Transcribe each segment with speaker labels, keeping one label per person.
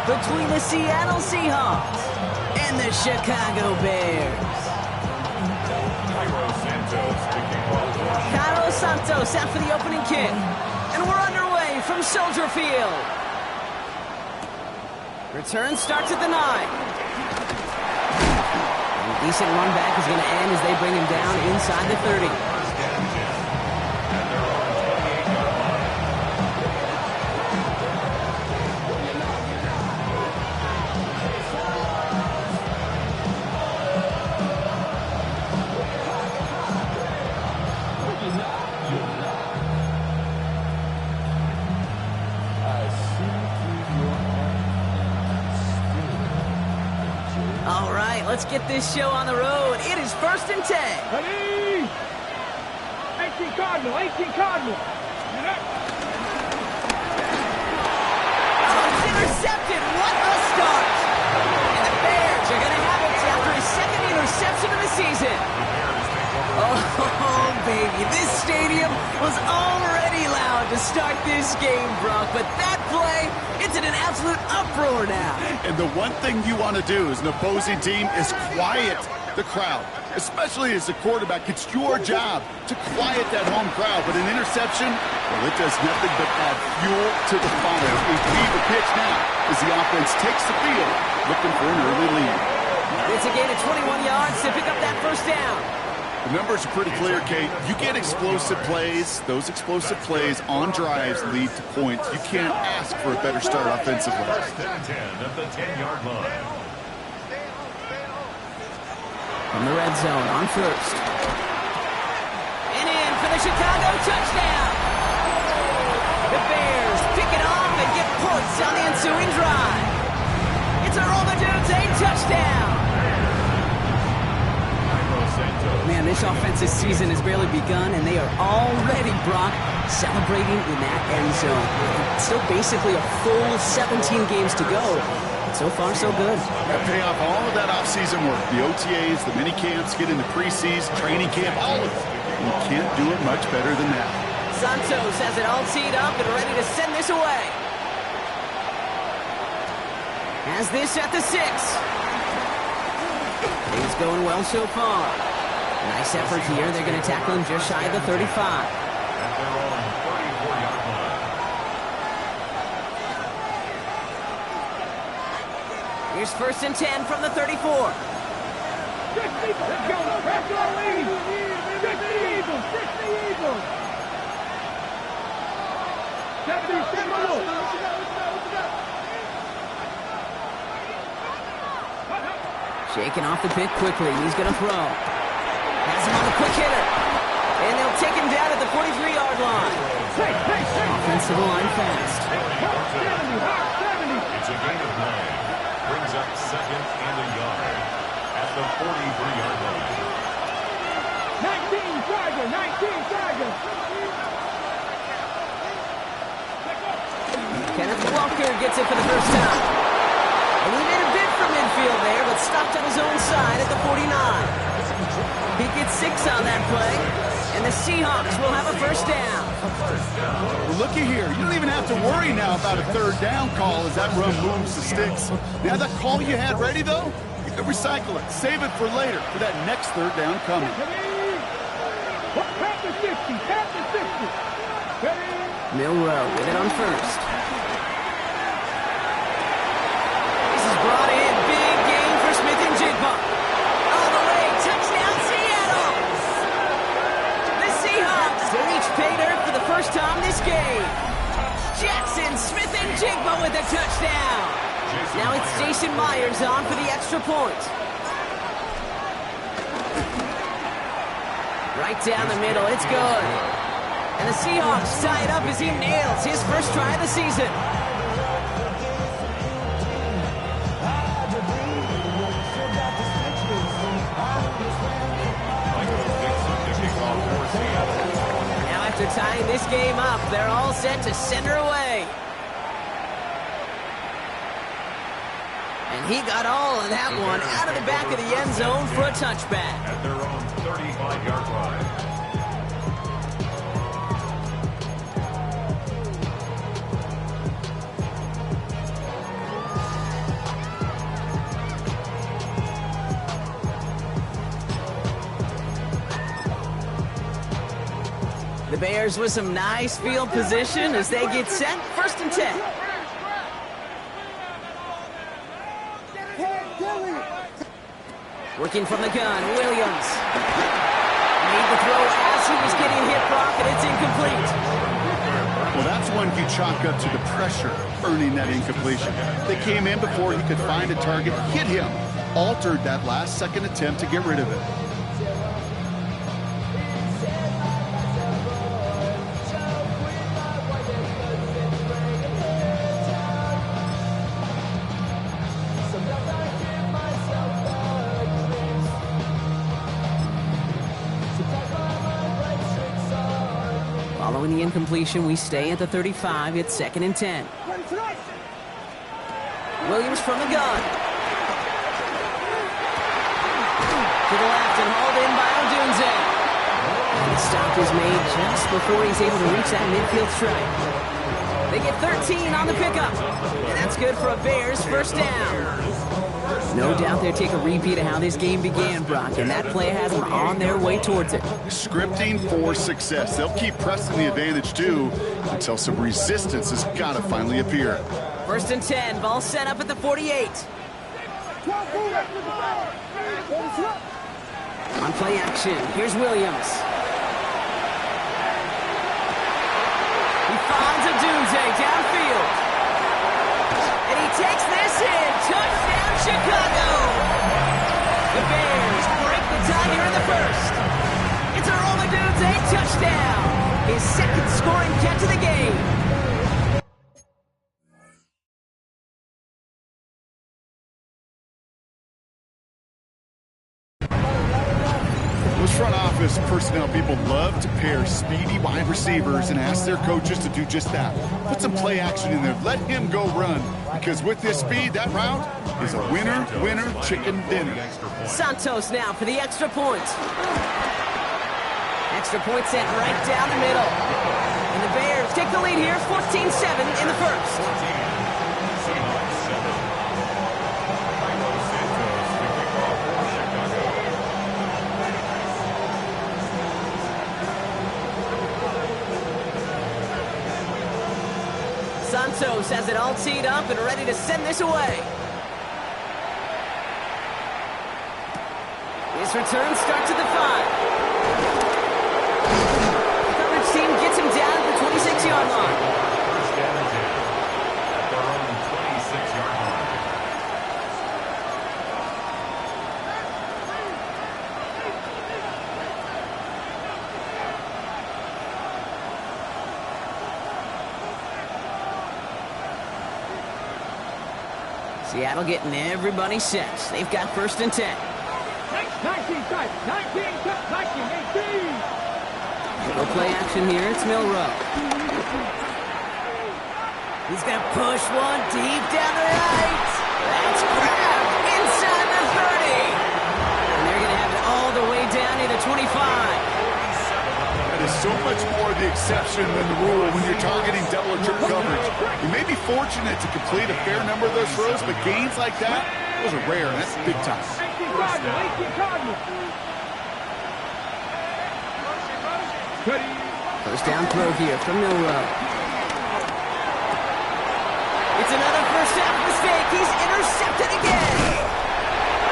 Speaker 1: between the Seattle Seahawks and the Chicago Bears. Cairo Santos out for the opening kick. And we're underway from Soldier Field. Return starts at the 9. And a decent run back is going to end as they bring him down inside the 30. Let's get this show on the road. It is 1st and 10.
Speaker 2: Ready? 18 Cardinal, 18 Cardinal.
Speaker 1: Oh, it's intercepted. What a start. And the Bears are going to have it after his 2nd interception of the season. Oh, baby. This stadium was already loud to start this game, Brock. But that play, it's in an absolute uproar now.
Speaker 3: And the one thing you want to do as an opposing team is quiet the crowd, especially as the quarterback. It's your job to quiet that home crowd. But an interception, well, it does nothing but add fuel to the fire. We lead the pitch now as the offense takes the field, looking for an early lead.
Speaker 1: It's a gain of 21 yards to pick up that 1st down.
Speaker 3: The numbers are pretty clear, Kate. You get explosive plays. Those explosive plays on drives lead to points. You can't ask for a better start offensively.
Speaker 4: 1st and 10 at the 10-yard line.
Speaker 1: From the red zone on 1st. And in for the Chicago touchdown. The Bears pick it off and get points on the ensuing drive. It's a Romadunze touchdown. Man, this offensive season has barely begun, and they are already, Brock, celebrating in that end zone. Still basically a full 17 games to go. So far, so good.
Speaker 3: Got to pay off all of that offseason work. The OTAs, the mini camps, get in the preseason, training camp, all of it. You can't do it much better than that.
Speaker 1: Santos has it all teed up and ready to send this away. Has this at the 6. Things going well so far. Nice effort here. They're going to tackle him just shy of the 35.
Speaker 4: At their own 34-yard line.
Speaker 1: Here's 1st and 10 from the 34.
Speaker 2: Let's go. Press our lead. 60 Eagles. 60 Eagles. 70.
Speaker 1: Shaking off the pick quickly. He's going to throw. Has him on the quick hitter. And they'll take him down at the 43-yard line. Offensive line fast.
Speaker 4: It's a gain of 9. Brings up 2nd and a yard at the 43-yard line.
Speaker 2: 19 Tiger. 19 Tiger.
Speaker 1: Kenneth Walker gets it for the 1st time. And he made a bid for midfield there, but stopped on his own side at the 49. He gets 6 on that play, and the Seahawks will have a 1st down.
Speaker 3: Well, looky here. You don't even have to worry now about a 3rd down call as that run moves the sticks. Now, that call you had ready, though, you can recycle it. Save it for later, for that next 3rd down coming.
Speaker 2: Pat the 60. Pat the 60.
Speaker 1: Milrow with it on 1st. This is brought in. Big gain for Smith and Jigba. All the way. Touchdown, Seattle. The Seahawks to reach pay dirt for the 1st time this game. Jackson Smith and Jigba with a touchdown. Now it's Jason Myers on for the extra point. Right down the middle. It's good. And the Seahawks tie it up as he nails his 1st try of the season. Now after tying this game up, they're all set to send her away. And he got all of that one out of the back of the end zone for a touchback.
Speaker 4: At their own 35-yard line.
Speaker 1: The Bears with some nice field position as they get set. 1st and 10. Working from the gun, Williams. Made the throw as he was getting hit, Brock, and it's incomplete.
Speaker 3: Well, that's one you chalk up to the pressure earning that incompletion. They came in before he could find a target, hit him, altered that last-second attempt to get rid of it.
Speaker 1: Following the incompletion, we stay at the 35. It's 2nd and 10. Williams from the gun. To the left and hauled in by Odunze. And the stop is made just before he's able to reach that midfield strike. They get 13 on the pickup. And that's good for a Bears 1st down. No doubt they'll take a repeat of how this game began, Brock, and that play has them on their way towards it.
Speaker 3: Scripting for success. They'll keep pressing the advantage, too, until some resistance has got to finally appear.
Speaker 1: 1st and 10, ball set up at the 48. On play action, here's Williams. He finds Odunze downfield. And he takes this in. Touchdown, Chicago! The Bears break the tie here in the 1st. It's a Odunze touchdown. His 2nd scoring catch of the game.
Speaker 3: Those front office personnel people love to pair speedy wide receivers and ask their coaches to do just that. Put some play action in there. Let him go run. Because with this speed, that route is a winner, winner, chicken dinner.
Speaker 1: Santos now for the extra point. Extra point sent right down the middle. And the Bears take the lead here, 14-7 in the 1st. Santos has it all teed up and ready to send this away. His return starts at the 5. Coverage team gets him down at the 26-yard line.
Speaker 4: First down and 10 at their own 26-yard line.
Speaker 1: Seattle getting everybody set. They've got 1st and 10.
Speaker 2: 19 type, 19, 18.
Speaker 1: Little play action here. It's Milrow. He's going to push one deep down the right. That's grabbed inside the 30. And they're going to have it all the way down to the 25.
Speaker 3: That is so much more the exception than the rule when you're targeting double or triple coverage. You may be fortunate to complete a fair number of those throws, but gains like that, those are rare, and that's big time.
Speaker 2: 18 Cardinals.
Speaker 1: 1st down throw here from Milrow. It's another 1st half mistake. He's intercepted again.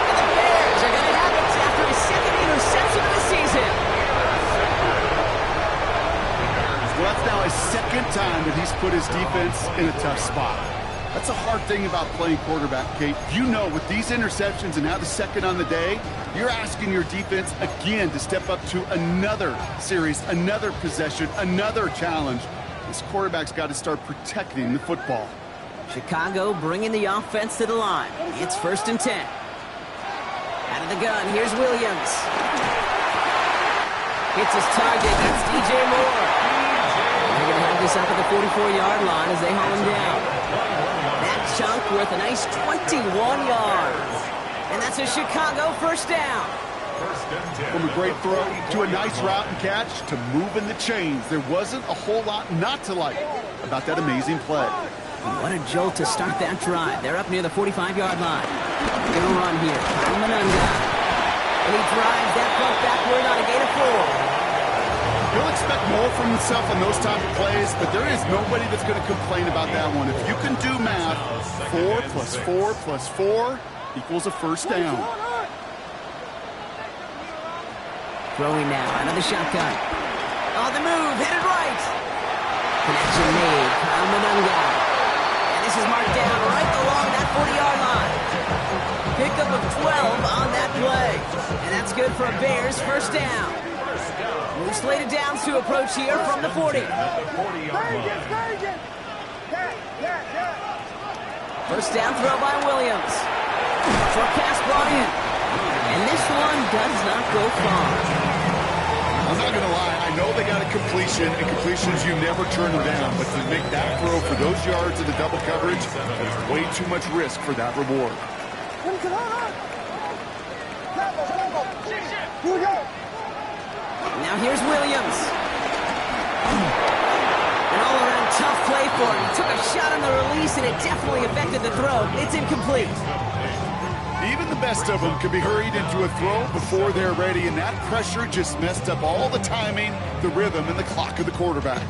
Speaker 1: And the Bears are going to have it after his 2nd interception of the season.
Speaker 3: Well, that's now his 2nd time that he's put his defense in a tough spot. That's a hard thing about playing quarterback, Kate. You know, with these interceptions and now the 2nd on the day, you're asking your defense again to step up to another series, another possession, another challenge. This quarterback's got to start protecting the football.
Speaker 1: Chicago bringing the offense to the line. It's 1st and 10. Out of the gun, here's Williams. Hits his target. That's DJ Moore. They're going to have this up at the 44-yard line as they haul him down. That chunk worth a nice 21 yards. And that's a Chicago 1st down.
Speaker 3: From a great throw to a nice route and catch to moving the chains. There wasn't a whole lot not to like about that amazing play.
Speaker 1: And what a jolt to start that drive. They're up near the 45-yard line. They're going to run here. Manunga. And he drives that punt backward on a gain of 4.
Speaker 3: He'll expect more from himself on those type of plays, but there is nobody that's going to complain about that one. If you can do math, 4 plus 4 plus 4 equals a first down.
Speaker 1: Throwing now, another shotgun. On the move, headed right. Connection made, Kyle Manunga. And this is marked down right along that 40-yard line. Pickup of 12 on that play. And that's good for a Bears first down. New slated downs to approach here from the 40. First down throw by Williams. Short pass brought in. And this one does not go far.
Speaker 3: I'm not going to lie, I know they got a completion, and completions, you never turn them down. But to make that throw for those yards in the double coverage, that's way too much risk for that reward.
Speaker 1: Now here's Williams. An all-around tough play for him. He took a shot on the release, and it definitely affected the throw. It's incomplete.
Speaker 3: Even the best of them can be hurried into a throw before they're ready, and that pressure just messed up all the timing, the rhythm, and the clock of the quarterback.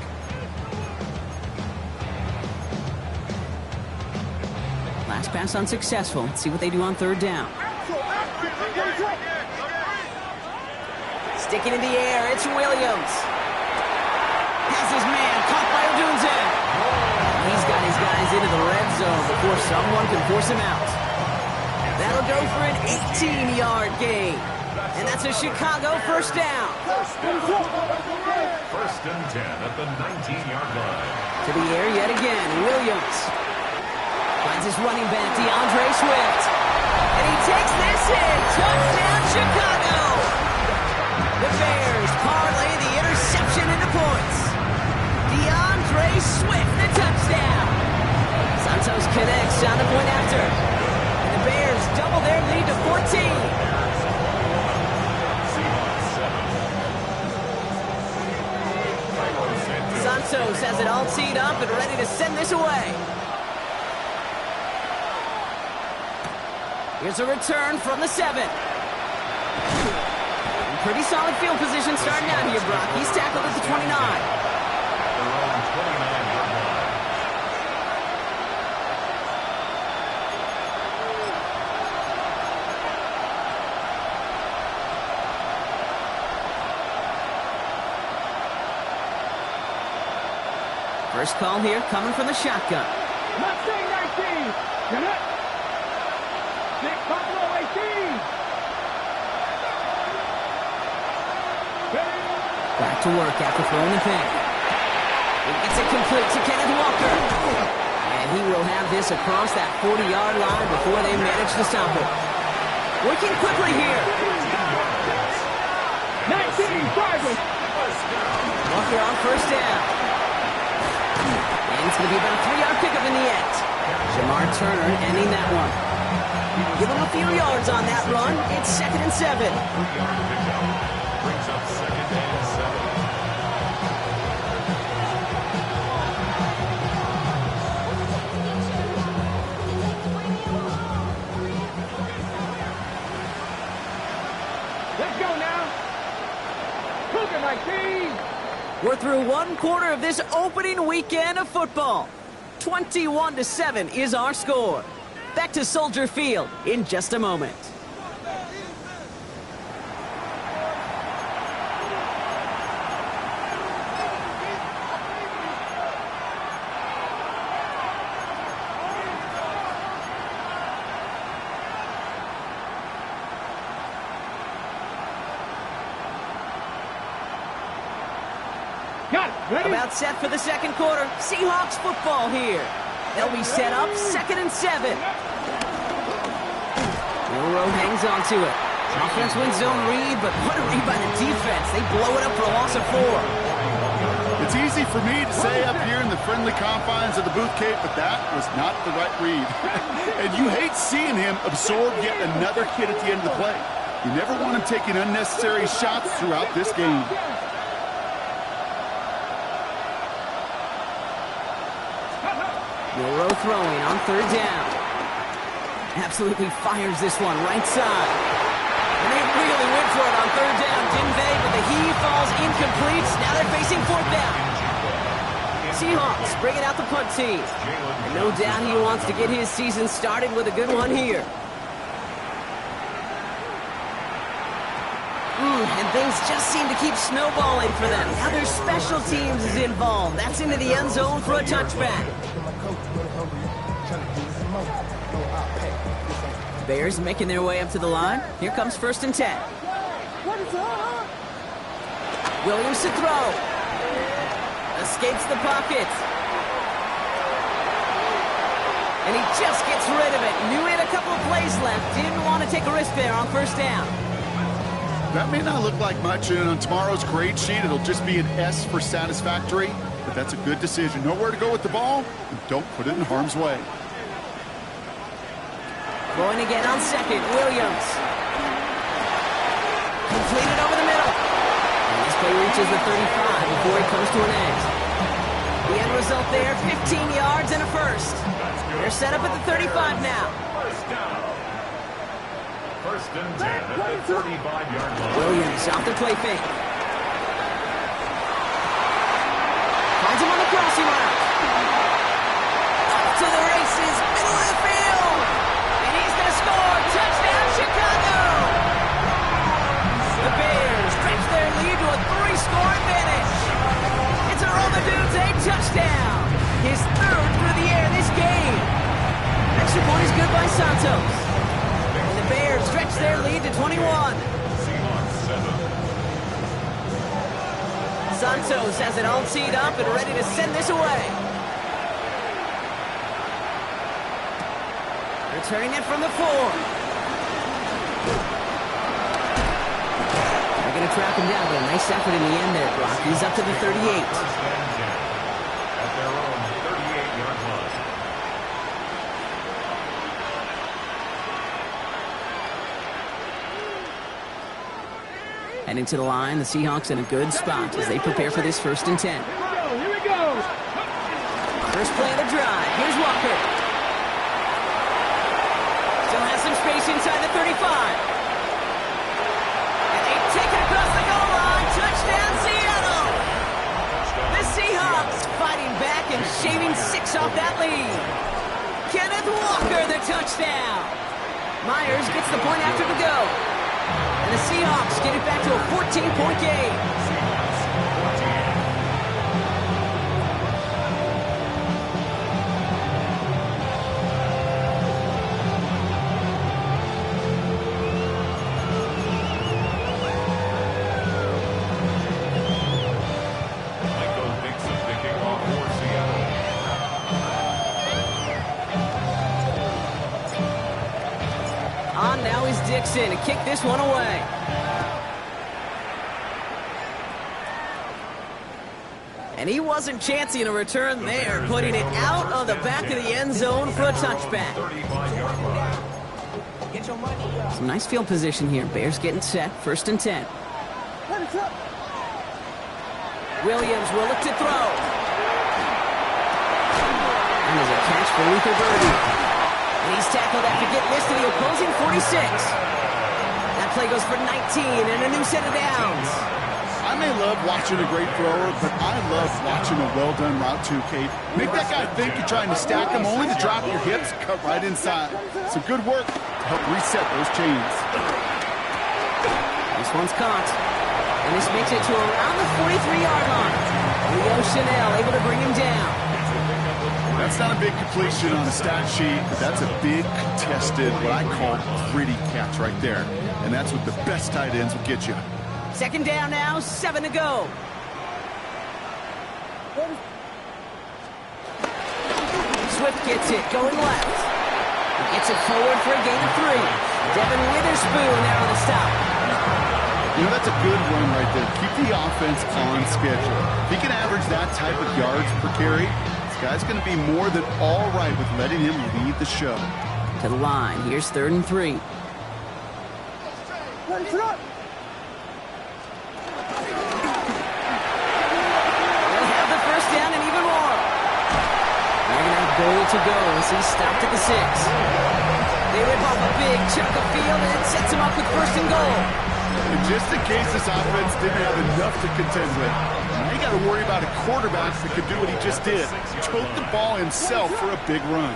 Speaker 1: Last pass unsuccessful. Let's see what they do on third down. Sticking in the air, it's Williams. Has his man caught by Odunze. He's got his guys into the red zone before someone can force him out. That'll go for an 18-yard gain. And that's a Chicago first down.
Speaker 4: First and 10 at the 19-yard line.
Speaker 1: To the air yet again, Williams. Finds his running back, DeAndre Swift. And he takes this in. Touchdown, Chicago. The Bears parlay the interception into points. DeAndre Swift, the touchdown. Santos connects on the point after. Bears double their lead to 14. Santos has it all teed up and ready to send this away. Here's a return from the 7. Pretty solid field position starting out here, Brock. He's tackled at the 29. First call here coming from the shotgun.
Speaker 2: Mustang 19. Get it. Big Buffalo 18.
Speaker 1: Back to work after throwing the pick. It gets it complete to Kenneth Walker. And he will have this across that 40-yard line before they manage to stop it. Working quickly here.
Speaker 2: 19 targets.
Speaker 1: Walker on first down. And it's going to be about a 3-yard pickup in the end. Jamar Turner ending that one. Give him a few yards on that run. It's 2nd and 7.
Speaker 4: 3-yard pickup. Brings up 2nd and 7.
Speaker 2: Let's go now. Cougar 19.
Speaker 1: We're through one quarter of this opening weekend of football. 21-7 is our score. Back to Soldier Field in just a moment. About set for the second quarter. Seahawks football here. They'll be set up 2nd and 7. Milrow hangs on to it. Offense wins zone read, but what a read by the defense. They blow it up for a loss of 4.
Speaker 3: It's easy for me to say up here in the friendly confines of the booth, Kate, but that was not the right read. And you hate seeing him absorb yet another hit at the end of the play. You never want him taking unnecessary shots throughout this game.
Speaker 1: Milrow throwing on third down. Absolutely fires this one right side. And they really went for it on third down, didn't they? But the heave falls incomplete. Now they're facing fourth down. Seahawks bringing out the punt team. And no doubt he wants to get his season started with a good one here. And things just seem to keep snowballing for them. Now their special teams is involved. That's into the end zone for a touchback. Bears making their way up to the line. Here comes 1st and 10. Williams to throw. Escapes the pocket. And he just gets rid of it. Knew he had a couple of plays left. Didn't want to take a risk there on 1st down.
Speaker 3: That may not look like much, and on tomorrow's grade sheet, it'll just be an S for satisfactory, but that's a good decision. Nowhere to go with the ball, and don't put it in harm's way.
Speaker 1: Going again on 2nd, Williams. Completed over the middle. And this play reaches the 35 before he comes to an end. The end result there, 15 yards and a first. They're set up at the 35 now.
Speaker 4: 1st and 10 at the 35-yard line.
Speaker 1: Williams off the play fake. Finds him on the crossing route. Up to the races, middle of the field. And he's going to score. Touchdown, Chicago. The Bears stretch their lead to a 3-score advantage. It's a roll-the-dudes, a touchdown. His 3rd through the air this game. Extra point is good by Santos. The Bears stretch their lead to 21.
Speaker 4: Seahawks 7.
Speaker 1: Santos has it all teed up and ready to send this away. Returning it from the 4. They're going to track him down, but a nice effort in the end there, Brock. He's up to the 38.
Speaker 4: 1st and 10 at their own 38-yard line.
Speaker 1: Heading to the line, the Seahawks in a good spot as they prepare for this 1st and 10.
Speaker 2: Here we go.
Speaker 1: First play of the drive. Here's Walker. Still has some space inside the 35. And they take it across the goal line. Touchdown, Seattle! The Seahawks fighting back and shaving 6 off that lead. Kenneth Walker, the touchdown. Myers gets the point after the go. And the Seahawks get it back to a 14-point game.
Speaker 4: Michael Dixon picking off for Seattle.
Speaker 1: On now is Dixon to kick this one away. And he wasn't chancing a return there, putting it out of the back of the end zone for a touchback.
Speaker 4: 35-yard line.
Speaker 1: Some nice field position here. Bears getting set. 1st and 10. Williams will look to throw. And there's a catch for Luther Burden. And he's tackled after getting this to the opposing 46. That play goes for 19 and a new set of downs.
Speaker 3: I may love watching a great thrower, but I love watching a well-done route too, Kate. Make that guy think you're trying to stack him, only to drop your hips, cut right inside. Some good work to help reset those chains.
Speaker 1: This one's caught. And this makes it to around the 43-yard line. Leo Chanel able to bring him down.
Speaker 3: That's not a big completion on the stat sheet, but that's a big contested, what I call gritty catch right there. And that's what the best tight ends will get you.
Speaker 1: 2nd down now, 7 to go. Swift gets it, going left. He gets it forward for a gain of 3. Devin Witherspoon there on the stop.
Speaker 3: You know, that's a good run right there. Keep the offense on schedule. If he can average that type of yards per carry, this guy's going to be more than all right with letting him lead the show.
Speaker 1: To the line, here's 3rd and 3. Goal to go as he stopped at the 6. They rip off a big chunk of field and it sets him up with 1st and goal.
Speaker 3: And just in case this offense didn't have enough to contend with, they got to worry about a quarterback that could do what he just did. Choke the ball himself for a big run.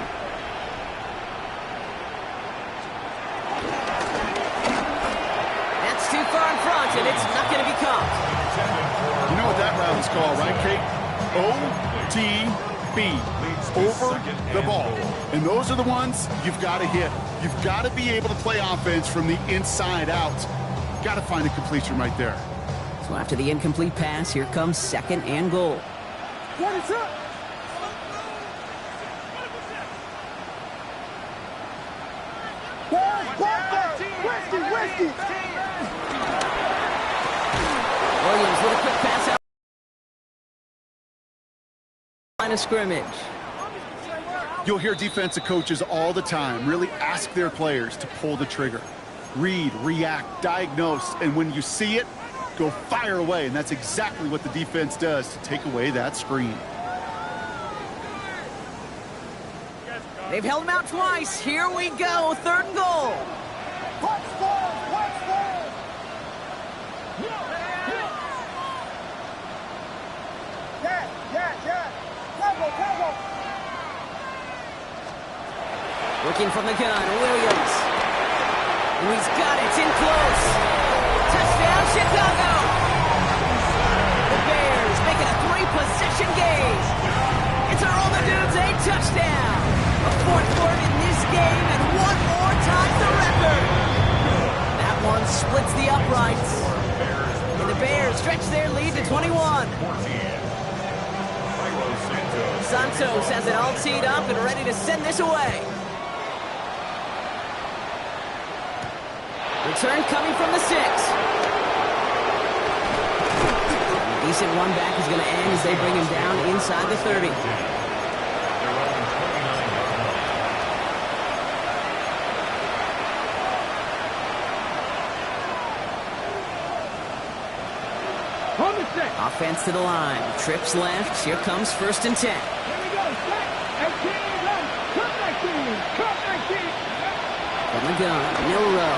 Speaker 1: That's too far in front, and it's not going to be caught.
Speaker 3: You know what that route is called, right, Kate? OTB. Over the ball. And those are the ones you've got to hit. You've got to be able to play offense from the inside out. Got to find a completion right there.
Speaker 1: So after the incomplete pass, here comes 2nd and goal.
Speaker 2: What is up? Whiskey.
Speaker 1: Williams with a quick pass out. Line of scrimmage.
Speaker 3: You'll hear defensive coaches all the time really ask their players to pull the trigger. Read, react, diagnose, and when you see it, go fire away. And that's exactly what the defense does to take away that screen.
Speaker 1: They've held him out twice. Here we go. 3rd and goal. Looking from the gun, Williams. And he's got it. It's in close. Touchdown, Chicago. The Bears making a 3-possession game. It's a roll the dudes, a touchdown. A 4th for it in this game, and 1 more ties the record. That one splits the uprights. And the Bears stretch their lead to 21. Santos has it all teed up and ready to send this away. Return coming from the 6. Decent one back is going to end as they bring him down inside the 30. Offense to the line. Trips left. Here comes 1st and 10.
Speaker 2: Here we go. Come back in.
Speaker 1: From the gun, Milrow.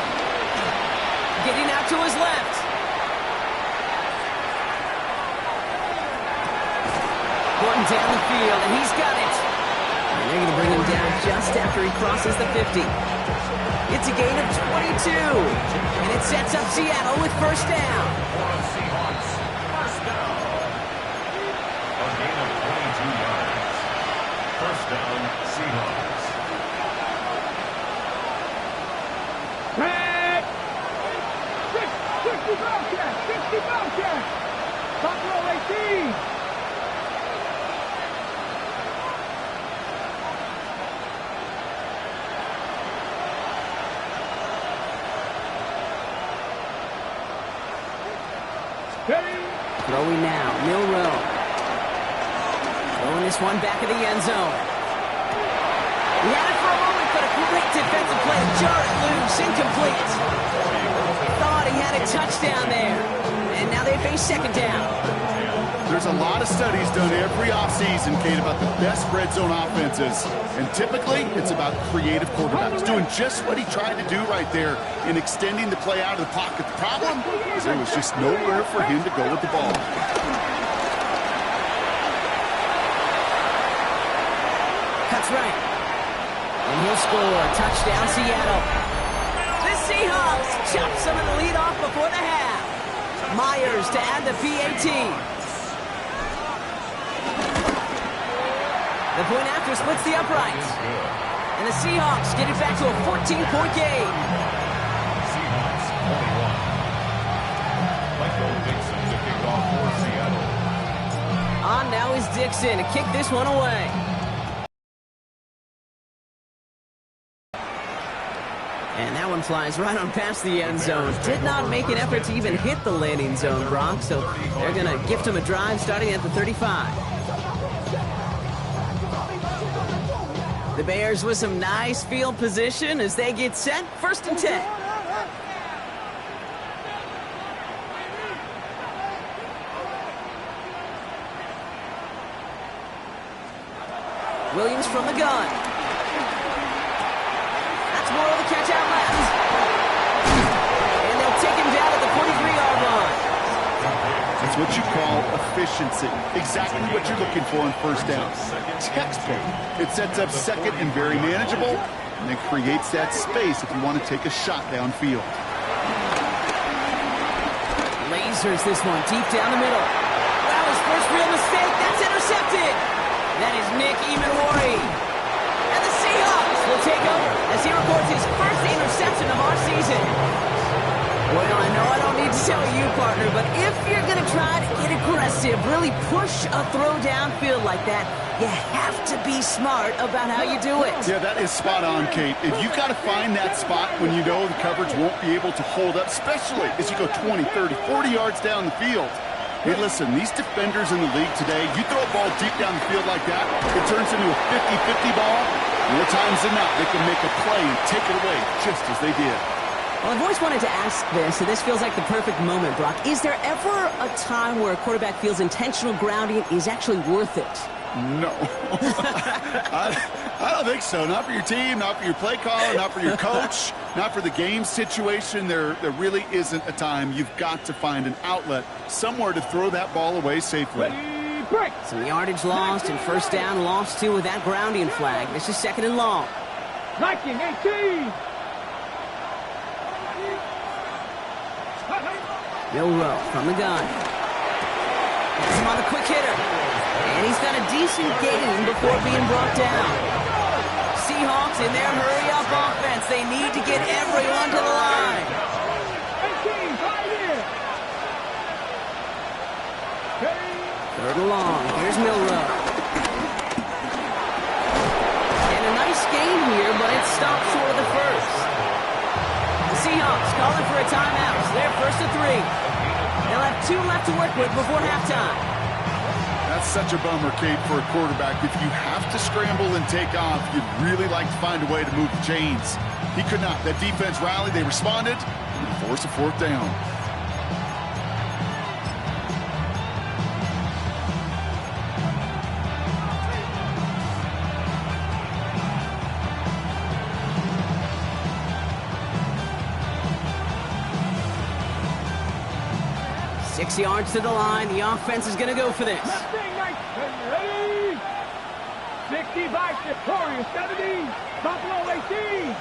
Speaker 1: Getting out to his left. Gordon down the field, and he's got it. And they're going to bring him down just after he crosses the 50. It's a gain of 22. And it sets up Seattle with 1st down.
Speaker 4: First down. A gain of 22 yards. 1st down, Seahawks.
Speaker 2: Red! 60 Bobcats! Top row 18!
Speaker 1: Throwing now, Milrow. Throwing this one back of the end zone. He had it for a moment, but a great defensive play to jar it loose, incomplete. Thought he had a touchdown there, and now they face 2nd down.
Speaker 3: There's a lot of studies done every offseason, Kate, about the best red zone offenses. And typically, it's about creative quarterbacks doing just what he tried to do right there in extending the play out of the pocket. The problem is there was just nowhere for him to go with the ball.
Speaker 1: Cuts right. And he'll score. Touchdown, Seattle. The Seahawks chop some of the lead off before the half. Myers to add the PAT. The point after splits the uprights. And the Seahawks get it back to a 14-point game.
Speaker 4: Seahawks 21. Michael Dixon to kick off for Seattle.
Speaker 1: On now is Dixon to kick this one away. And that one flies right on past the end zone. Did not make an effort to even hit the landing zone, Brock. So they're going to gift him a drive starting at the 35. The Bears with some nice field position as they get set. 1st and 10. Williams from the gun. That's more of the catch out left. And they'll take him down at the
Speaker 3: efficiency. Exactly what you're looking for on first down. Textbook. It sets up second and very manageable, and it creates that space if you want to take a shot downfield.
Speaker 1: Lasers this one deep down the middle. That was first real mistake. That's intercepted. That is Nick Imanwari. And the Seahawks will take over as he records his first interception of our season. Well, I know I don't need to tell you, partner, but if you're going to try to get aggressive, really push a throw downfield like that, you have to be smart about how you do it.
Speaker 3: Yeah, that is spot on, Kate. If you've got to find that spot when you know the coverage won't be able to hold up, especially as you go 20, 30, 40 yards down the field. Hey, listen, these defenders in the league today, you throw a ball deep down the field like that, it turns into a 50-50 ball. More times than not, they can make a play and take it away just as they did.
Speaker 1: Well, I've always wanted to ask this, and this feels like the perfect moment, Brock. Is there ever a time where a quarterback feels intentional grounding is actually worth it?
Speaker 3: No. I don't think so. Not for your team, not for your play caller, not for your coach, not for the game situation. There really isn't a time. You've got to find an outlet, somewhere to throw that ball away safely.
Speaker 1: Some yardage lost and first down lost too with that grounding flag. This is second and long.
Speaker 2: 19-18.
Speaker 1: Milrow from the gun. Has him on the quick hitter. And he's got a decent gain before being brought down. Seahawks in their hurry-up offense. They need to get everyone to the line.
Speaker 2: 18, right here.
Speaker 1: Third and long. Here's Milrow. And a nice gain here, but it stopped short of the first. The Seahawks calling for a timeout. So they're first and 3. They'll have 2 left to work with before halftime.
Speaker 3: That's such a bummer, Kate, for a quarterback. If you have to scramble and take off, you'd really like to find a way to move the chains. He could not. That defense rallied. They responded and forced a fourth down.
Speaker 1: Six yards to the line. The offense is going to go for this.
Speaker 2: Ready? 65 Victoria 70. Buffalo 18.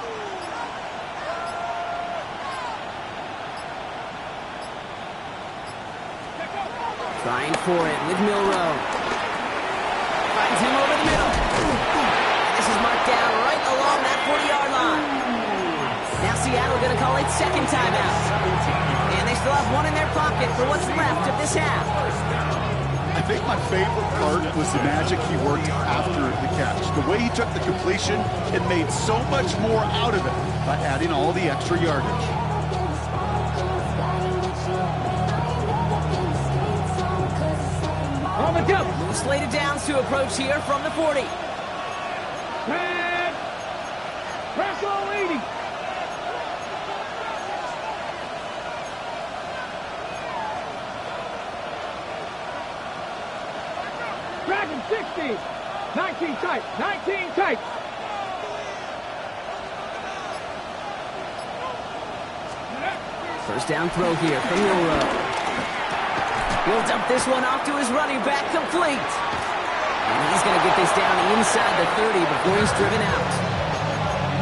Speaker 1: Trying for it with Milrow. Finds him over the middle. And this is marked down right along that 40-yard line. Now Seattle going to call it second timeout. And they still have one in their pocket for what's left of this half.
Speaker 3: I think my favorite part was the magic he worked after the catch. The way he took the completion, it made so much more out of it by adding all the extra yardage.
Speaker 2: On the jump.
Speaker 1: Slated downs to approach here from the 40.
Speaker 2: And press all 80. Dragon 60. 19 tight. 19 tight.
Speaker 1: First down throw here from Milrow. He'll dump this one off to his running back, complete. And he's going to get this down inside the 30 before he's driven out.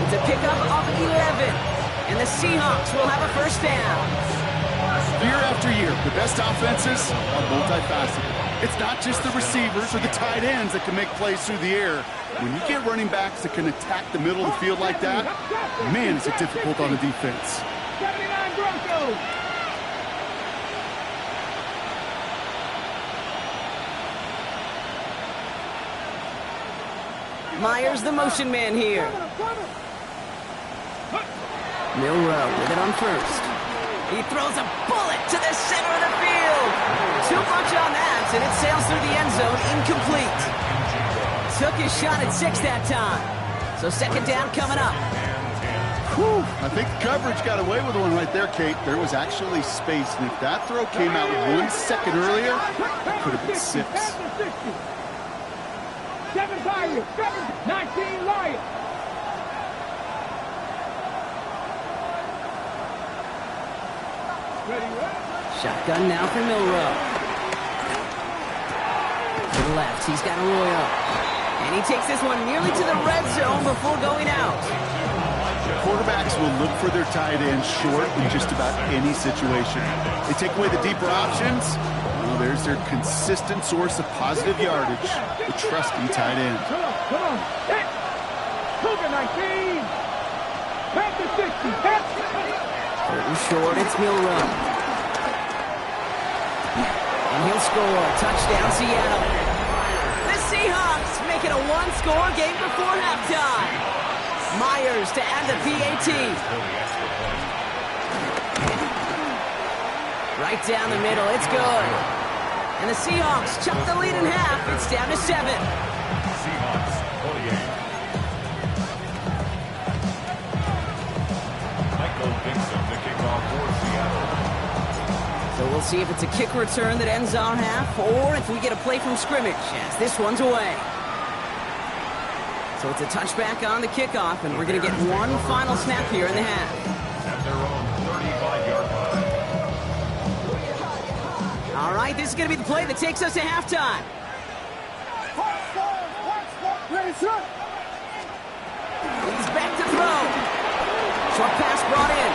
Speaker 1: It's a pickup of 11. And the Seahawks will have a first down.
Speaker 3: Year after year, the best offenses are multifaceted. It's not just the receivers or the tight ends that can make plays through the air. When you get running backs that can attack the middle of the field like that, man, is it difficult on the defense.
Speaker 2: 79 Broncos.
Speaker 1: Myers, the motion man here. Milrow with it on first. He throws a bullet to the center of the field. Too much on that, and it sails through the end zone, incomplete. Took his shot at 6 that time. So second down coming up.
Speaker 3: Whew. I think the coverage got away with one right there, Kate. There was actually space, and if that throw came out 1 second earlier, it could have been 6.
Speaker 2: 7 Pirates, 19 Lions.
Speaker 1: Shotgun now for Milrow. left. He's got Arroyo. And he takes this one nearly to the red zone before going out.
Speaker 3: Quarterbacks will look for their tight end short in just about any situation. They take away the deeper options. Well, there's their consistent source of positive yardage, the trusty tight end.
Speaker 2: Come on. Hit. Cougar 19. Back to 60. Hit.
Speaker 1: Short, it's Milrow. And he'll score. Touchdown, Seattle. The Seahawks make it a one-score game before halftime. Myers to add the PAT. Right down the middle, it's good. And the Seahawks chuck the lead in half. It's down to 7.
Speaker 4: Seahawks 48. Michael Dixon, the kickoff for Seattle.
Speaker 1: So we'll see if it's a kick return that ends our half, or if we get a play from scrimmage, as this one's away. So it's a touchback on the kickoff, and we're going to get one final snap here in the half.
Speaker 4: At their own 35-yard line.
Speaker 1: All right, this is going to be the play that takes us to halftime. He's back to throw. Short pass brought in.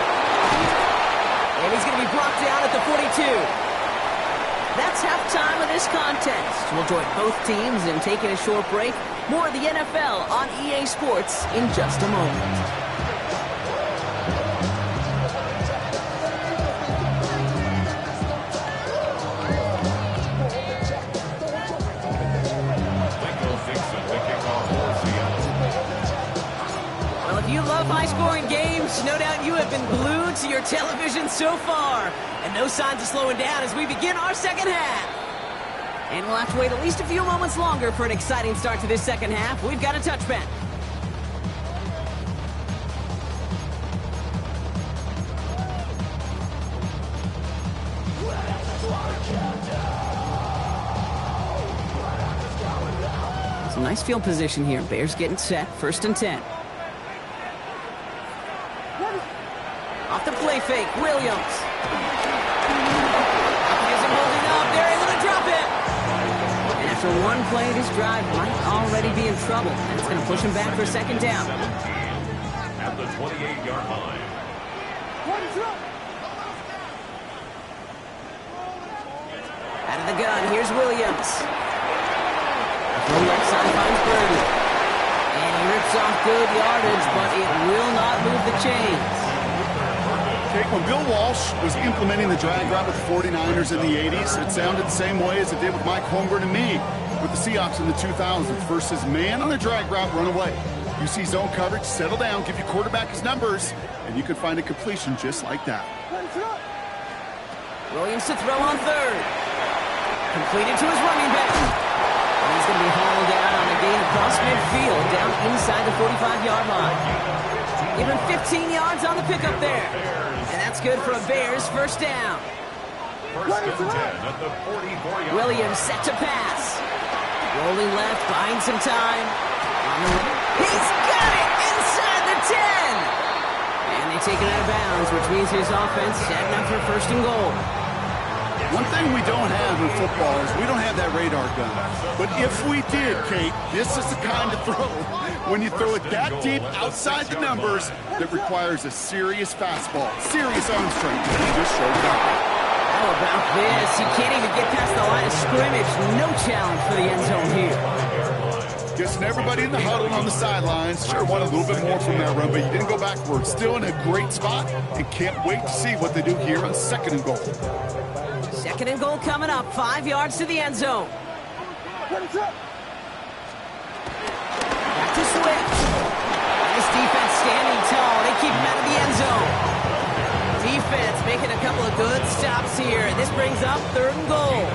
Speaker 1: And he's going to be brought down at the 42. That's halftime of this contest. We'll join both teams in taking a short break. More of the NFL on EA Sports in just a moment. Well, if you love high-scoring games, no doubt you have been glued to your television so far. And no signs of slowing down as we begin our second half. And we'll have to wait at least a few moments longer for an exciting start to this second half. We've got a touchback. Some nice field position here. Bears getting set. 1st and 10. Off the play fake. Williams. Here's him holding up. They're able to drop it. And after one play, this drive might already be in trouble. And it's going to push him back for 2nd down.
Speaker 4: 17 at the 28-yard line.
Speaker 1: Out of the gun, here's Williams. From left side finds Birdie. And he rips off good yardage, but it will not move the chains.
Speaker 3: Okay, when Bill Walsh was implementing the drag route with the 49ers in the 80s, it sounded the same way as it did with Mike Holmgren and me with the Seahawks in the 2000s versus man on the drag route, run away. You see zone coverage, settle down, give your quarterback his numbers, and you can find a completion just like that.
Speaker 1: Williams to throw on 3rd. Completed to his running back. And he's going to be hauled down on a gain across midfield, down inside the 45-yard line. Give him 15 yards on the pickup there. And that's good for a Bears 1st down.
Speaker 4: 1st and 10 at the 44-yard line.
Speaker 1: Williams set to pass. Rolling left, buying some time. He's got it inside the 10. And they take it out of bounds, which means his offense setting up for 1st and goal.
Speaker 3: One thing we don't have in football is we don't have that radar gun. But if we did, Kate, this is the kind of throw, when you throw it that deep outside the numbers, that requires a serious fastball, serious arm strength. He just showed it up.
Speaker 1: How about this? He can't even get past the line of scrimmage. No challenge for the end zone here.
Speaker 3: Guessing everybody in the huddle on the sidelines sure wanted a little bit more from that run, but you didn't go backwards. Still in a great spot and can't wait to see what they do here on 2nd and goal.
Speaker 1: 2nd and goal coming up. 5 yards to the end zone. Back to Swift. This defense standing tall. They keep him out of the end zone. Defense making a couple of good stops here. This brings up 3rd and goal.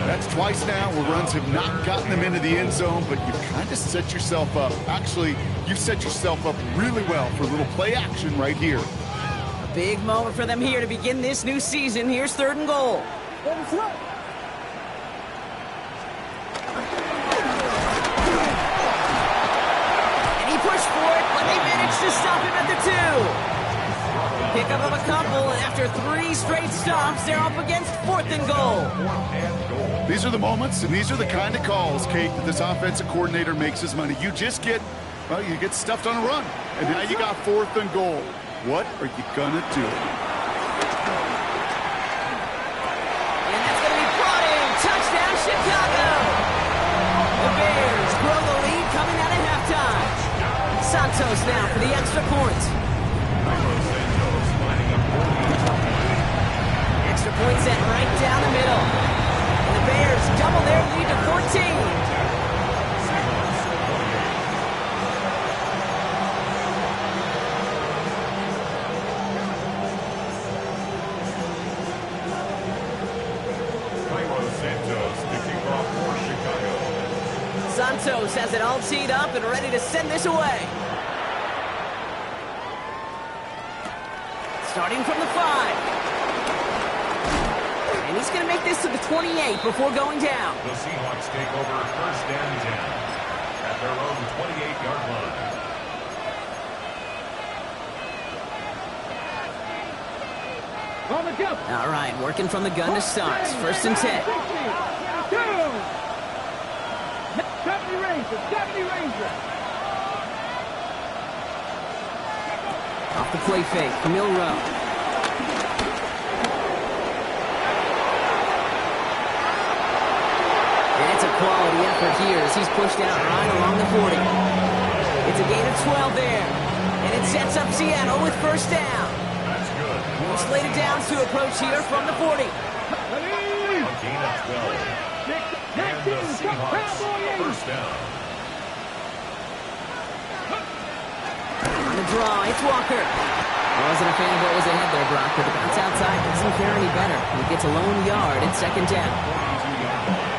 Speaker 3: That's twice now where runs have not gotten them into the end zone, but you kind of set yourself up. Actually, you set yourself up really well for a little play action right here.
Speaker 1: A big moment for them here to begin this new season. Here's 3rd and goal. And he pushed for it, but they managed to stop him at the 2. Pick backup of a couple, and after 3 straight stops, they're up against 4th and goal.
Speaker 3: These are the moments, and these are the kind of calls, Kate, that this offensive coordinator makes his money. You just get, well, you get stuffed on a run, and now you got 4th and goal. What are you gonna do?
Speaker 1: And that's gonna be brought in. Touchdown, Chicago! The Bears grow the lead coming out of halftime. Santos now for the extra point. Extra point set right down the middle. And the Bears double their lead to 14. Santos has it all teed up and ready to send this away. Starting from the 5. And he's going to make this to the 28 before going down.
Speaker 4: The Seahawks take over 1st and 10 at their own 28-yard line.
Speaker 2: On the go.
Speaker 1: All right, working from the gun to start. 1st and 10.
Speaker 2: 70 Ranger, 70 Ranger.
Speaker 1: Off the play fake, Milrow. And it's a quality effort here as he's pushed out right along the 40. It's a gain of 12 there. And it sets up Seattle with 1st down.
Speaker 4: That's good.
Speaker 1: More slated downs to approach here from the 40.
Speaker 4: A gain of 12. And the Seahawks 1st down.
Speaker 1: On the draw, it's Walker. I wasn't a fan of what was ahead there, Brock, but the bounce outside doesn't fare any better. He gets a lone yard at 2nd down.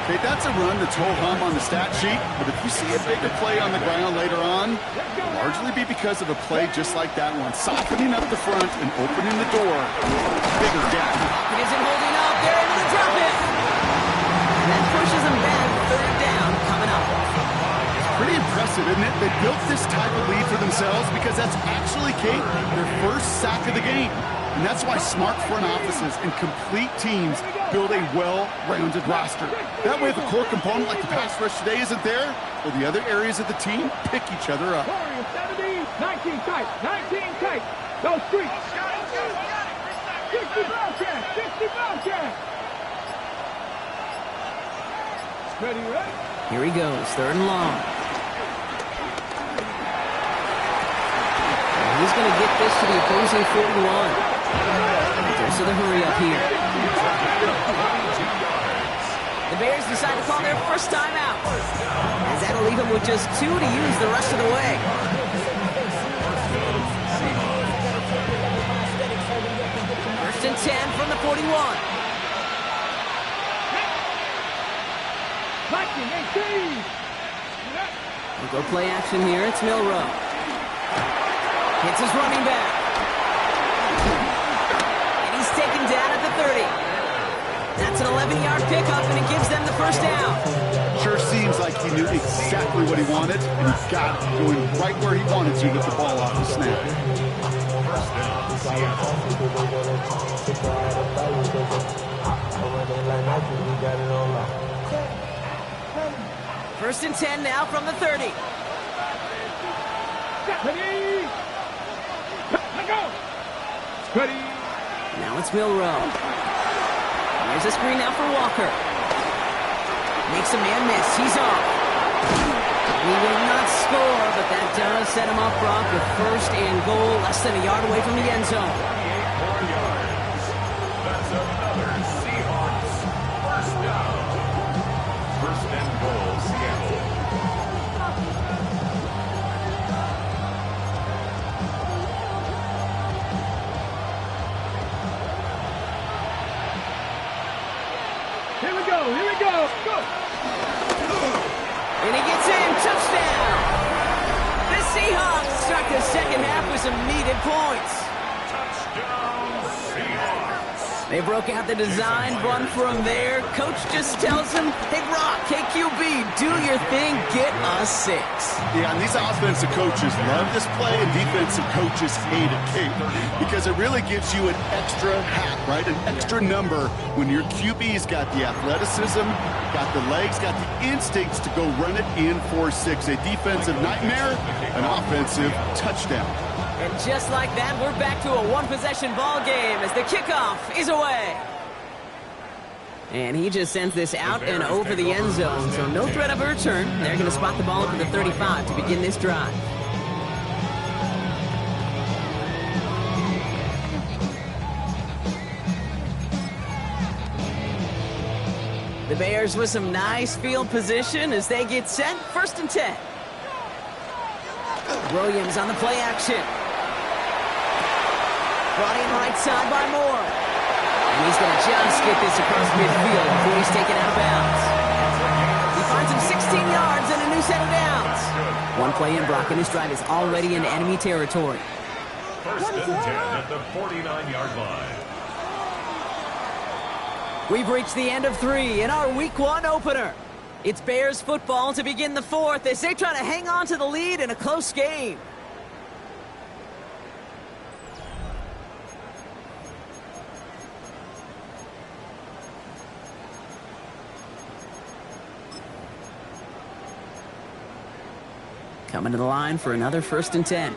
Speaker 3: Okay, that's a run that's ho-hum on the stat sheet, but if you see a bigger play on the ground later on, it'll largely be because of a play just like that one, softening up the front and opening the door. Bigger gap.
Speaker 1: He isn't holding up. They're into the drop it. And that pushes them back. 3rd down coming up.
Speaker 3: Pretty impressive, isn't it? They built this type of lead for themselves because that's actually, Kate, their 1st sack of the game. And that's why smart front offices and complete teams build a well-rounded roster. That way, if a core component like the pass rush today isn't there, well, the other areas of the team pick each other up.
Speaker 2: 70, 19 tight, 19 tight. Those streets. 60 Bobcats, 60 Bobcats. Ready, right?
Speaker 1: Here he goes, 3rd and long. And he's going to get this to the opposing 41. There's the hurry up here. The Bears decide to call their 1st timeout. As that'll leave them with just 2 to use the rest of the way. 1st and 10 from the 41.
Speaker 2: 19, 18.
Speaker 1: We'll go play action here. It's Milrow. Hits his running back. And he's taken down at the 30. That's an 11-yard pickup, and it gives them the 1st down.
Speaker 3: Sure seems like he knew exactly what he wanted, and he got it going right where he wanted to with the ball off the snap.
Speaker 4: 1st down, Seattle.
Speaker 1: 1st and 10 now from the 30.
Speaker 2: Ready. Let go. Ready.
Speaker 1: Now it's Milrow. Here's a screen now for Walker. Makes a man miss. He's off. He will not score, but that does set him up, Brock, with 1st and goal, less than a yard away from the end zone.
Speaker 4: 28 more yards. That's another Seahawks 1st down. 1st and goal, Seattle.
Speaker 2: Here we go. Here we go. Go.
Speaker 1: And he gets in. Touchdown. The Seahawks start the 2nd half with some needed points.
Speaker 4: Touchdown, Seahawks.
Speaker 1: They broke out the design run from there. Coach just tells him, hey, Rock, KQB, do your thing, get a 6.
Speaker 3: Yeah, and these offensive coaches love this play, and defensive coaches hate it, Kate, because it really gives you an extra hat, right? An extra number when your QB's got the athleticism, got the legs, got the instincts to go run it in for 6. A defensive nightmare, an offensive touchdown.
Speaker 1: And just like that, we're back to a one-possession ball game as the kickoff is away. And he just sends this out and over the end zone, so no threat of a return. They're going to spot the ball up at the 35 to begin this drive. The Bears with some nice field position as they get set. 1st and 10. Williams on the play action. Brought in right side by Moore. And he's going to just get this across midfield before he's taken out of bounds. He finds him 16 yards and a new set of downs. One play in, Brock, and his drive is already in enemy territory.
Speaker 4: 1st and 10 at the 49-yard line.
Speaker 1: We've reached the end of 3 in our Week 1 opener. It's Bears football to begin the 4th as they try to hang on to the lead in a close game. Coming to the line for another 1st and 10.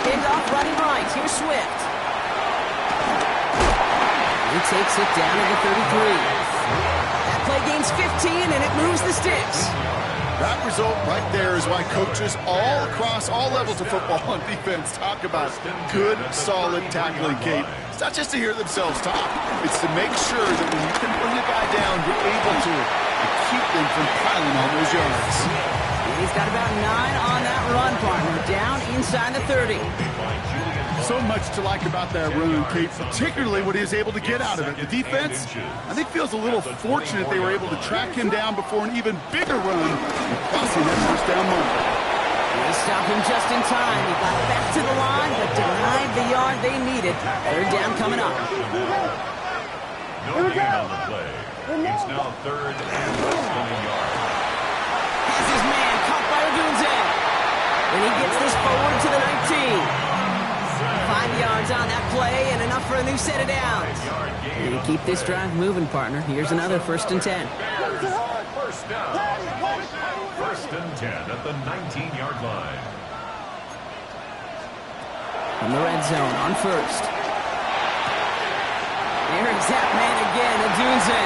Speaker 1: Pinned off running right. Here's Swift. He takes it down to the 33. That play gains 15, and it moves the sticks.
Speaker 3: That result right there is why coaches all across all levels of football on defense talk about good, solid tackling, Kate. It's not just to hear themselves talk. It's to make sure that when you can bring a guy down, you're able to keep them from piling all those yards.
Speaker 1: He's got about 9 on that run, partner, down inside the 30.
Speaker 3: So much to like about that run, Kate, particularly what he was able to get out of it. The defense, I think, feels a little fortunate they were able to track him down before an even bigger run, crossing that 1st down moment.
Speaker 1: They stop him just in time. He got back to the line, but denied the yard they needed. 3rd down coming up.
Speaker 4: No gain on the play. It's now 3rd and less than a yard.
Speaker 1: Has his man caught by Odunze. And he gets this forward to the 19. 5 yards on that play and enough for a new set of downs. And keep this drive moving, partner. Here's another 1st and 10.
Speaker 4: 1st down. 1st and 10 at the 19-yard line.
Speaker 1: From the red zone on 1st. There's that man again, Odunze.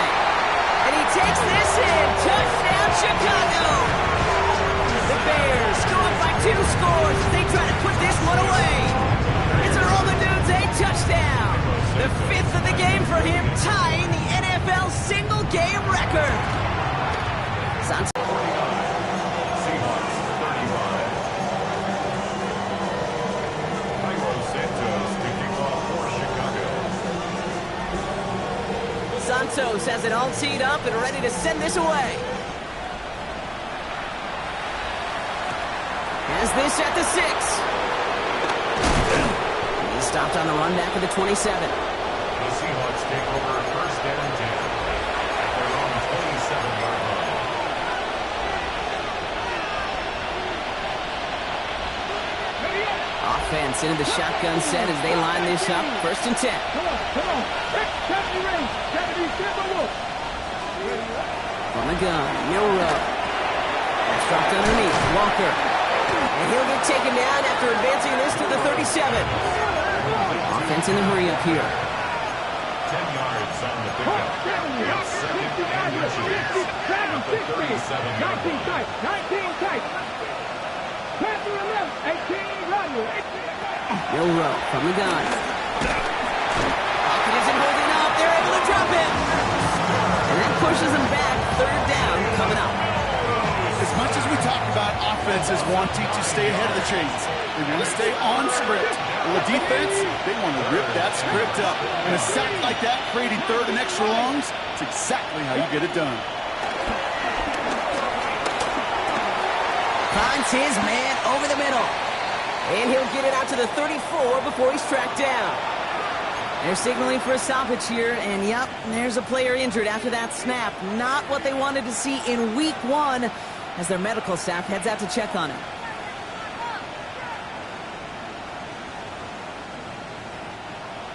Speaker 1: And he takes this in. Touchdown, Chicago. The Bears go up by 2 scores as they try to put this one away. It's a Rome Odunze touchdown. The 5th of the game for him, tying the NFL single-game record. Seahawks 35. Santos kicking off for Chicago. Santos has it all teed up and ready to send this away. Has this at the 6. He's stopped on the run back at the 27. The Seahawks take over 1st and 10 at their own 27-yard line. Offense into the shotgun set as they line this up. 1st and 10.
Speaker 2: Come on.
Speaker 1: From the gun, Milrow. That's dropped underneath. Walker. And he'll get taken down after advancing this to the 37. Offense in the hurry up here. 10 yards on the pickup. It's 2nd and inches. At the 37-yard line.
Speaker 2: 19 tight. Pass to the left. 18 run.
Speaker 1: Milrow from the gun. Pocket isn't holding up. They're able to drop him. And that pushes him back. 3rd down coming up.
Speaker 3: As much as we talk about offenses wanting to stay ahead of the chains, they want to stay on script. Well, the defense, they want to rip that script up. And a sack like that, creating 3rd and extra longs, it's exactly how you get it done.
Speaker 1: Finds his man over the middle. And he'll get it out to the 34 before he's tracked down. They're signaling for a stoppage here, and yep, there's a player injured after that snap. Not what they wanted to see in week 1 as their medical staff heads out to check on him.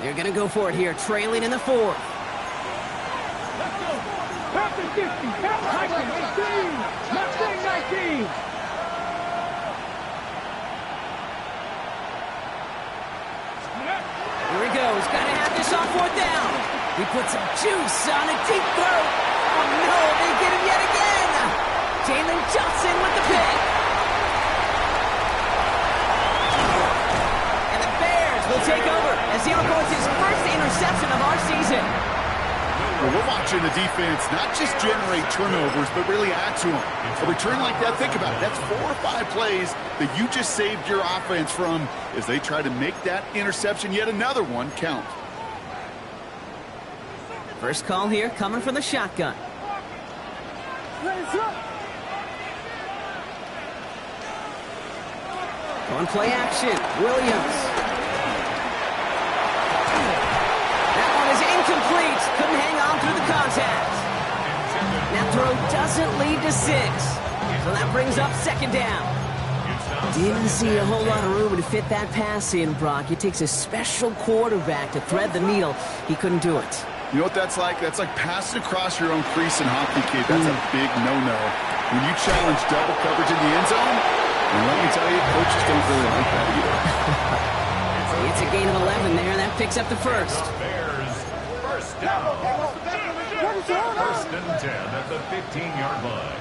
Speaker 1: They're going to go for it here, trailing in the 4th.
Speaker 2: Let's go. Pass the 50. Pass 19. Not saying 19.
Speaker 1: Here he goes. Got to have this on 4th down. He puts some juice on a deep throw. Oh, no. They get him yet again. Jalen Johnson with the pick. And the Bears will take over as he records his first interception of our season.
Speaker 3: Well, we're watching the defense not just generate turnovers, but really add to them. A return like that, think about it. That's 4 or 5 plays that you just saved your offense from as they try to make that interception, yet another one, count.
Speaker 1: First call here coming from the shotgun. On play action, Williams. That one is incomplete. Couldn't hang on through the contact. That throw doesn't lead to 6. So that brings up 2nd down. Didn't see a whole lot of room to fit that pass in, Brock. It takes a special quarterback to thread the needle. He couldn't do it.
Speaker 3: You know what that's like? That's like passing across your own crease in hockey, kid. That's a big no-no. When you challenge double coverage in the end zone, and let me tell you, coaches don't really like that either.
Speaker 1: It's a gain of 11 there. That picks up the first.
Speaker 4: Bears, first down. First and 10 at the 15-yard line.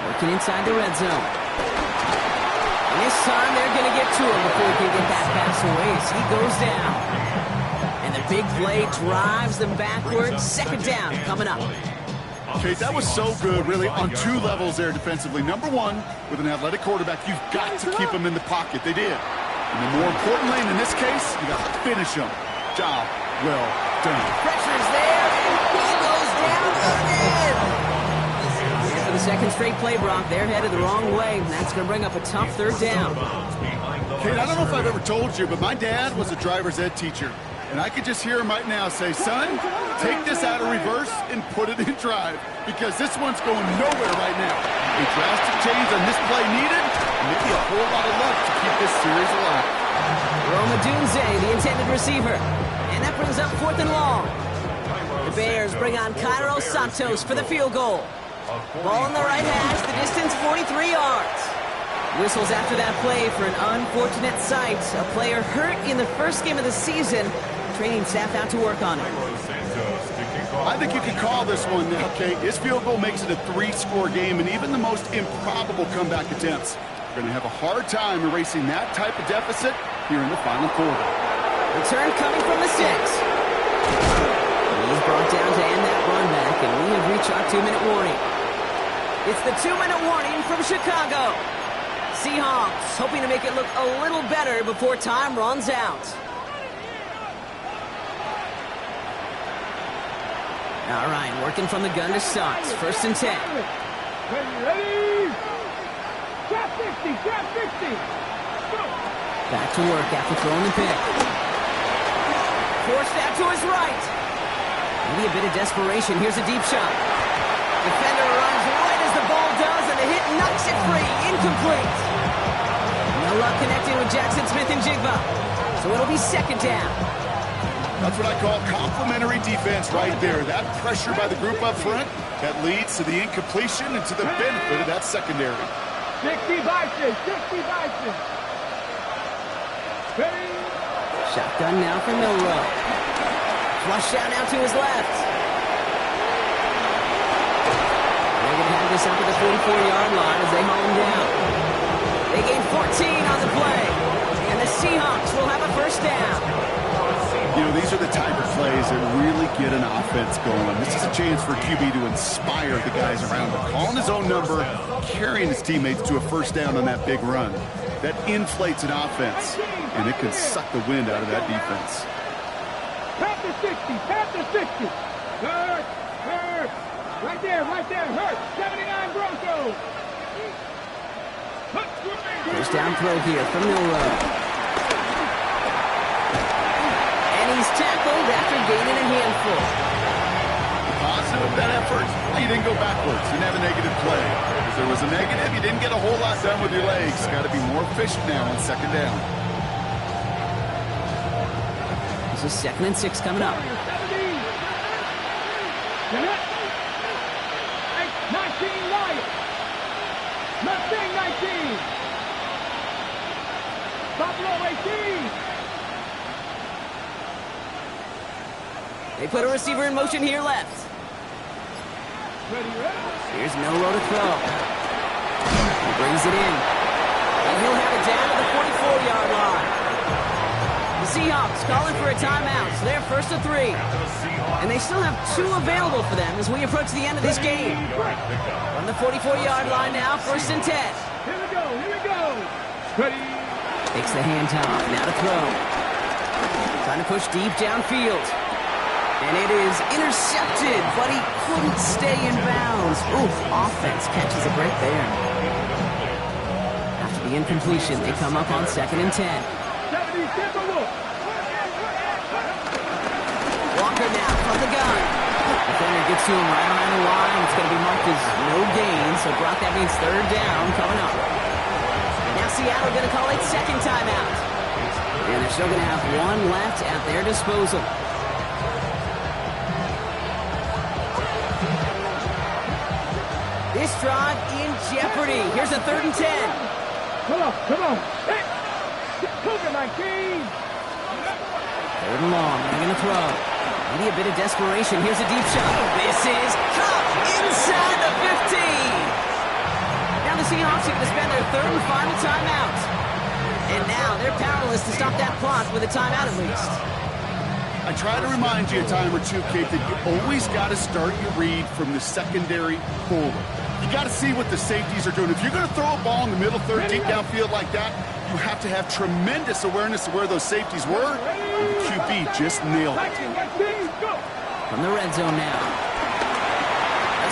Speaker 1: Working inside the red zone. And this time they're going to get to him before he can get that pass away as he goes down. And the big play drives them backwards. 2nd down coming up.
Speaker 3: Okay, that was so good, really, on 2 levels there defensively. Number 1, with an athletic quarterback, you've got to keep him in the pocket. They did. And then more importantly, in this case, you got to finish him. Job well done.
Speaker 1: Pressure's there, and he goes down again. And for the 2nd straight play, Brock, they're headed the wrong way. And that's going to bring up a tough 3rd down.
Speaker 3: Kate, I don't know if I've ever told you, but my dad was a driver's ed teacher. And I could just hear him right now say, son, take this out of reverse and put it in drive, because this one's going nowhere right now. A drastic change on this play needed, and maybe a whole lot of luck to keep this series alive.
Speaker 1: Roma Dunze, the intended receiver. And that brings up 4th and long. The Bears bring on Cairo Santos for the field goal. Ball in the right hash, the distance 43 yards. Whistles after that play for an unfortunate sight. A player hurt in the first game of the season. Training staff out to work on it.
Speaker 3: I think you can call this one now, Kate. This field goal makes it a 3-score game, and even the most improbable comeback attempts are going to have a hard time erasing that type of deficit here in the final quarter.
Speaker 1: Return coming from the 6. He's brought down to end that run back, and we have reached our 2-minute warning. It's the 2-minute warning from Chicago. Seahawks hoping to make it look a little better before time runs out. All right, working from the gun to Stocks. 1st and 10.
Speaker 2: Ready? Trap 50, trap 50. Go.
Speaker 1: Back to work after throwing the pick. Forced out to his right. Maybe a bit of desperation. Here's a deep shot. Defender runs right as the ball does, and the hit knocks it free. Incomplete. No luck connecting with Jackson Smith and Jigba. So it'll be 2nd down.
Speaker 3: That's what I call complimentary defense right there. That pressure by the group up front, that leads to the incompletion and to the benefit of that secondary.
Speaker 2: 60 Bison, 60 Bison. Ready?
Speaker 1: Shotgun now for Milrow. Flush out now to his left. They're going to have this up at the 44-yard line as they haul him down. They gain 14 on the play, and the Seahawks will have a 1st down.
Speaker 3: You know, these are the type of plays that really get an offense going. This is a chance for QB to inspire the guys around him. Calling his own number, carrying his teammates to a 1st down on that big run. That inflates an offense, and it can suck the wind out of that defense.
Speaker 2: Tap the 60, tap the 60. Hurt, hurt. Right there, hurt. 79 Broncos. Hurt.
Speaker 1: First down throw here from Milrow. And he's tackled after gaining a handful.
Speaker 3: Positive of that effort, you didn't go backwards. You didn't have a negative play. If there was a negative, you didn't get a whole lot done with your legs. Got to be more efficient now on second down.
Speaker 1: This is 2nd and 6 coming up.
Speaker 2: 19 Lions. Mustang 19. Buffalo 18.
Speaker 1: They put a receiver in motion here left. Here's Milrow to throw. He brings it in. And he'll have it down to the 44-yard line. The Seahawks calling for a timeout, so they're 1st and 3. And they still have 2 available for them as we approach the end of this game. From the 44-yard line now, 1st and 10.
Speaker 2: Here we go. Ready.
Speaker 1: Takes the handoff, now to throw. Trying to push deep downfield. And it is intercepted, but he couldn't stay in bounds. Oof, offense catches a break there. After the incompletion, they come up on 2nd and 10. Walker now from the gun. Defender gets to him right around the line. It's going to be marked as no gain, so Brock, that means 3rd down coming up. Now Seattle going to call it 2nd timeout. And they're still going to have 1 left at their disposal. This drive in jeopardy. Here's a 3rd and 10.
Speaker 2: Come on. Hey, Cougar 19.
Speaker 1: 3rd and long. They're going to throw. Maybe a bit of desperation. Here's a deep shot. This is caught inside the 15. Now the Seahawks are going to spend their 3rd and final timeout. And now they're powerless to stop that clock with a timeout at least.
Speaker 3: I try to remind you a time or two, Kate, that you always got to start your read from the secondary forward. You got to see what the safeties are doing. If you're going to throw a ball in the middle third, deep downfield like that, you have to have tremendous awareness of where those safeties were. And the QB just nailed it.
Speaker 1: From the red zone now.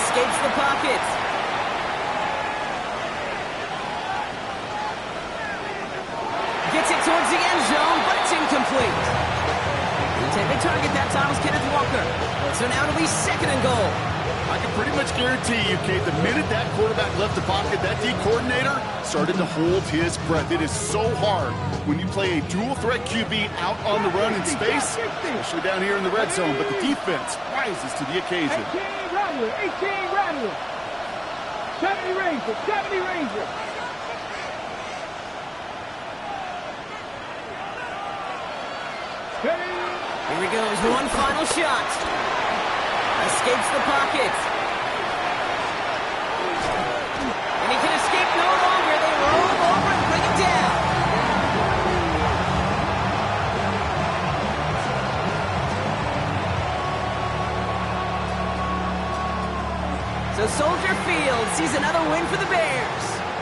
Speaker 1: Escapes the pocket. Gets it towards the end zone, but it's incomplete. The target that time was Kenneth Walker. So now it'll be 2nd and goal.
Speaker 3: I can pretty much guarantee you, Kate, the minute that quarterback left the pocket, that D coordinator started to hold his breath. It is so hard when you play a dual-threat QB out on the run in space, especially down here in the red zone. But the defense rises to the occasion.
Speaker 2: 18 Rattler. 70 Ranger.
Speaker 1: Here he goes, 1 final shot. Escapes the pocket. And he can escape no longer. They roll him over and bring him down. So Soldier Field sees another win for the Bears.